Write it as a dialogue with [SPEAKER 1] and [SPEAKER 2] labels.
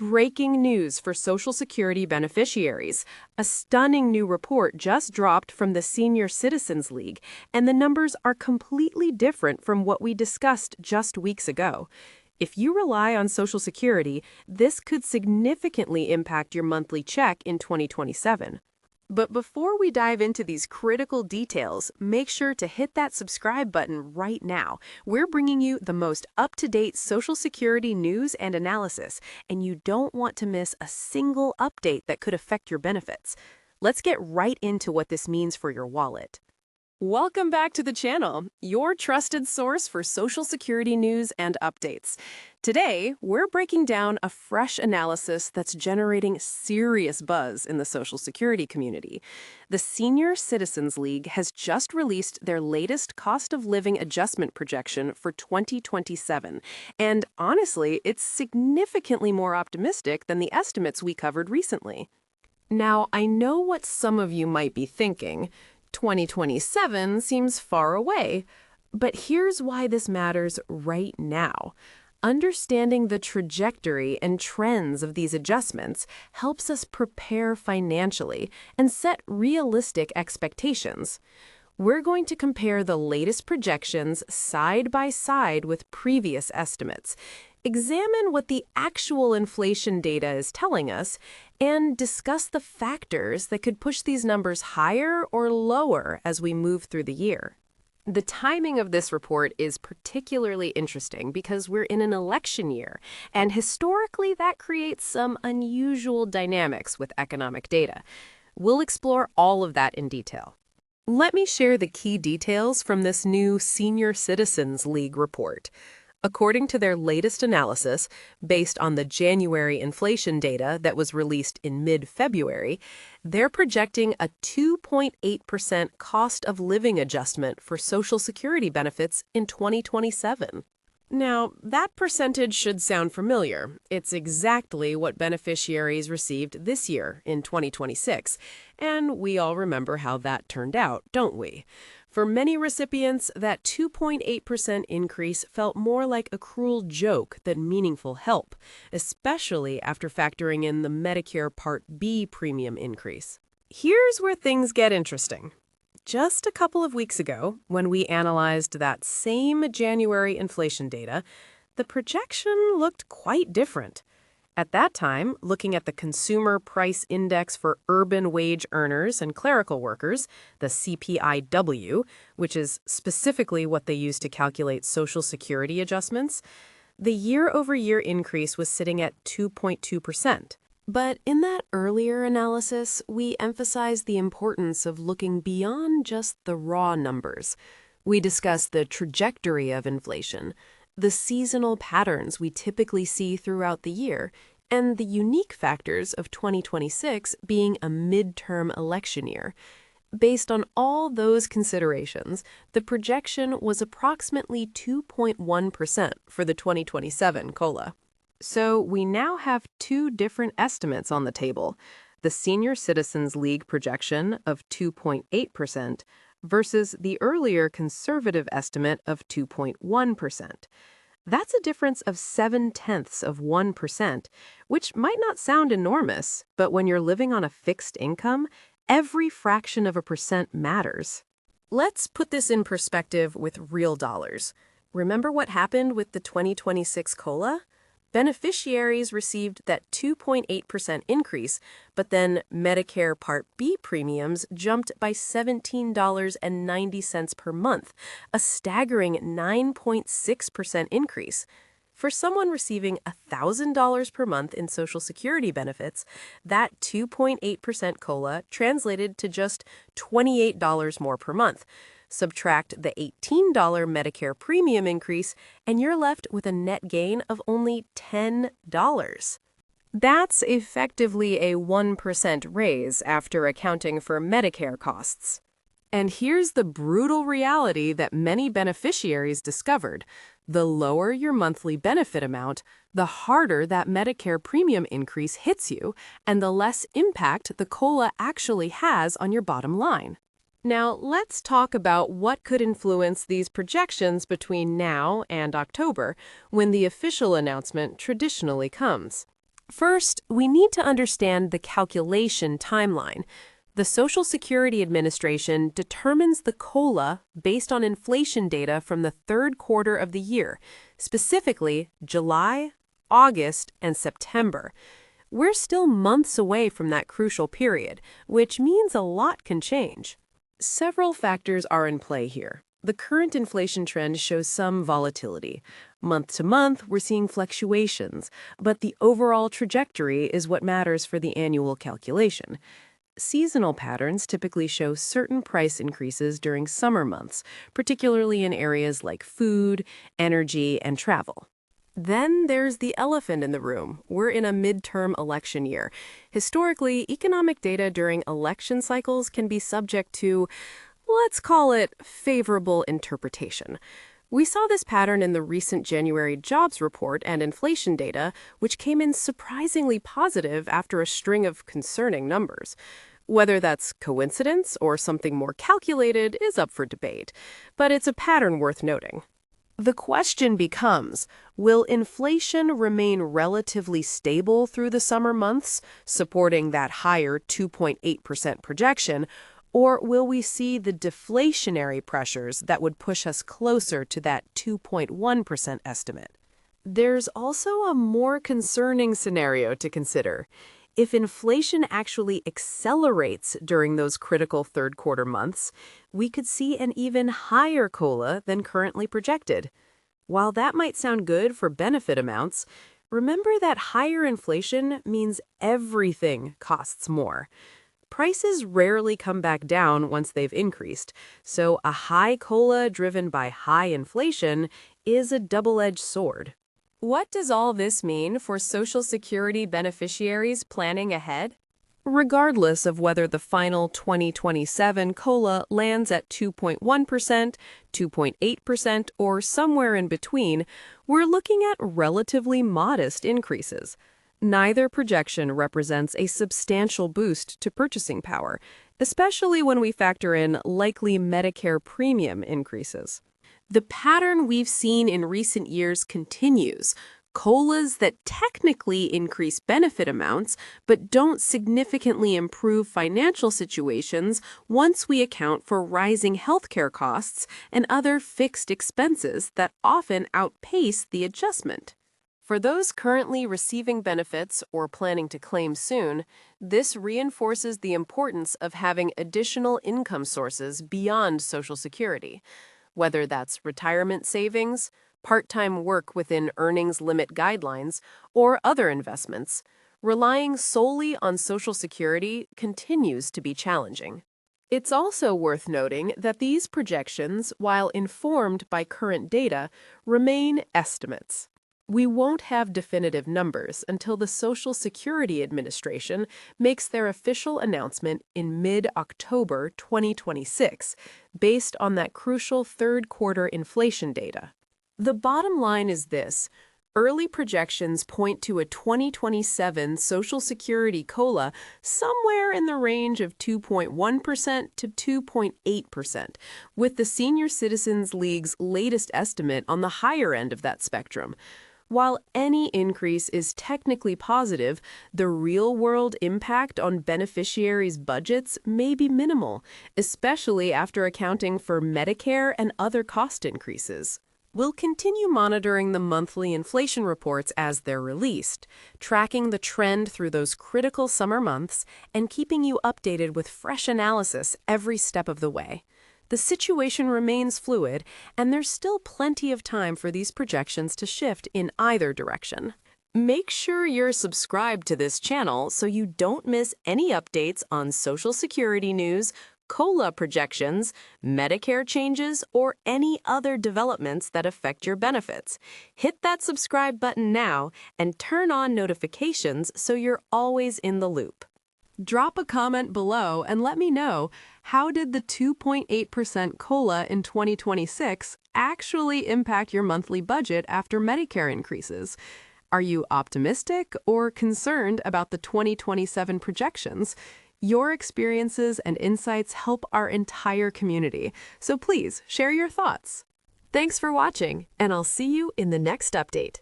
[SPEAKER 1] breaking news for Social Security beneficiaries. A stunning new report just dropped from the Senior Citizens League, and the numbers are completely different from what we discussed just weeks ago. If you rely on Social Security, this could significantly impact your monthly check in 2027. But before we dive into these critical details, make sure to hit that subscribe button right now. We're bringing you the most up-to-date Social Security news and analysis, and you don't want to miss a single update that could affect your benefits. Let's get right into what this means for your wallet. Welcome back to the channel, your trusted source for Social Security news and updates. Today, we're breaking down a fresh analysis that's generating serious buzz in the Social Security community. The Senior Citizens League has just released their latest cost of living adjustment projection for 2027, and honestly, it's significantly more optimistic than the estimates we covered recently. Now, I know what some of you might be thinking. 2027 seems far away, but here's why this matters right now. Understanding the trajectory and trends of these adjustments helps us prepare financially and set realistic expectations. We're going to compare the latest projections side by side with previous estimates, examine what the actual inflation data is telling us, and discuss the factors that could push these numbers higher or lower as we move through the year. The timing of this report is particularly interesting because we're in an election year, and historically that creates some unusual dynamics with economic data. We'll explore all of that in detail. Let me share the key details from this new Senior Citizens League report. According to their latest analysis, based on the January inflation data that was released in mid-February, they're projecting a 2.8% cost of living adjustment for Social Security benefits in 2027. Now, that percentage should sound familiar. It's exactly what beneficiaries received this year in 2026, and we all remember how that turned out, don't we? For many recipients, that 2.8% increase felt more like a cruel joke than meaningful help, especially after factoring in the Medicare Part B premium increase. Here's where things get interesting. Just a couple of weeks ago, when we analyzed that same January inflation data, the projection looked quite different. At that time, looking at the Consumer Price Index for urban wage earners and clerical workers, the CPIW, which is specifically what they use to calculate Social Security adjustments, the year-over-year increase was sitting at 2.2%. But in that earlier analysis, we emphasized the importance of looking beyond just the raw numbers. We discussed the trajectory of inflation, the seasonal patterns we typically see throughout the year, and the unique factors of 2026 being a midterm election year. Based on all those considerations, the projection was approximately 2.1% for the 2027 COLA. So we now have two different estimates on the table, the Senior Citizens League projection of 2.8% versus the earlier conservative estimate of 2.1%. That's a difference of 0.7%, which might not sound enormous, but when you're living on a fixed income, every fraction of a percent matters. Let's put this in perspective with real dollars. Remember what happened with the 2026 COLA? Beneficiaries received that 2.8% increase, but then Medicare Part B premiums jumped by $17.90 per month, a staggering 9.6% increase. For someone receiving $1,000 per month in Social Security benefits, that 2.8% COLA translated to just $28 more per month. Subtract the $18 Medicare premium increase, and you're left with a net gain of only $10. That's effectively a 1% raise after accounting for Medicare costs. And here's the brutal reality that many beneficiaries discovered. The lower your monthly benefit amount, the harder that Medicare premium increase hits you, and the less impact the COLA actually has on your bottom line. Now, let's talk about what could influence these projections between now and October, when the official announcement traditionally comes. First, we need to understand the calculation timeline. The Social Security Administration determines the COLA based on inflation data from the third quarter of the year, specifically July, August, and September. We're still months away from that crucial period, which means a lot can change. Several factors are in play here. The current inflation trend shows some volatility. Month to month, we're seeing fluctuations, but the overall trajectory is what matters for the annual calculation. Seasonal patterns typically show certain price increases during summer months, particularly in areas like food, energy, and travel. Then there's the elephant in the room. We're in a midterm election year. Historically, economic data during election cycles can be subject to, let's call it, favorable interpretation. We saw this pattern in the recent January jobs report and inflation data, which came in surprisingly positive after a string of concerning numbers. Whether that's coincidence or something more calculated is up for debate, but it's a pattern worth noting. The question becomes, will inflation remain relatively stable through the summer months, supporting that higher 2.8% projection, or will we see the deflationary pressures that would push us closer to that 2.1% estimate? There's also a more concerning scenario to consider. If inflation actually accelerates during those critical third quarter months, we could see an even higher COLA than currently projected. While that might sound good for benefit amounts, remember that higher inflation means everything costs more. Prices rarely come back down once they've increased, so a high COLA driven by high inflation is a double-edged sword. What does all this mean for Social Security beneficiaries planning ahead? Regardless of whether the final 2027 COLA lands at 2.1%, 2.8%, or somewhere in between, we're looking at relatively modest increases. Neither projection represents a substantial boost to purchasing power, especially when we factor in likely Medicare premium increases. The pattern we've seen in recent years continues. COLAs that technically increase benefit amounts but don't significantly improve financial situations once we account for rising healthcare costs and other fixed expenses that often outpace the adjustment. For those currently receiving benefits or planning to claim soon, this reinforces the importance of having additional income sources beyond Social Security. Whether that's retirement savings, part-time work within earnings limit guidelines, or other investments, relying solely on Social Security continues to be challenging. It's also worth noting that these projections, while informed by current data, remain estimates. We won't have definitive numbers until the Social Security Administration makes their official announcement in mid-October 2026, based on that crucial third quarter inflation data. The bottom line is this. Early projections point to a 2027 Social Security COLA somewhere in the range of 2.1% to 2.8%, with the Senior Citizens League's latest estimate on the higher end of that spectrum. While any increase is technically positive, the real-world impact on beneficiaries' budgets may be minimal, especially after accounting for Medicare and other cost increases. We'll continue monitoring the monthly inflation reports as they're released, tracking the trend through those critical summer months, and keeping you updated with fresh analysis every step of the way. The situation remains fluid, and there's still plenty of time for these projections to shift in either direction. Make sure you're subscribed to this channel so you don't miss any updates on Social Security news, COLA projections, Medicare changes, or any other developments that affect your benefits. Hit that subscribe button now and turn on notifications so you're always in the loop. Drop a comment below and let me know, how did the 2.8% COLA in 2026 actually impact your monthly budget after Medicare increases? Are you optimistic or concerned about the 2027 projections? Your experiences and insights help our entire community, so please share your thoughts. Thanks for watching, and I'll see you in the next update.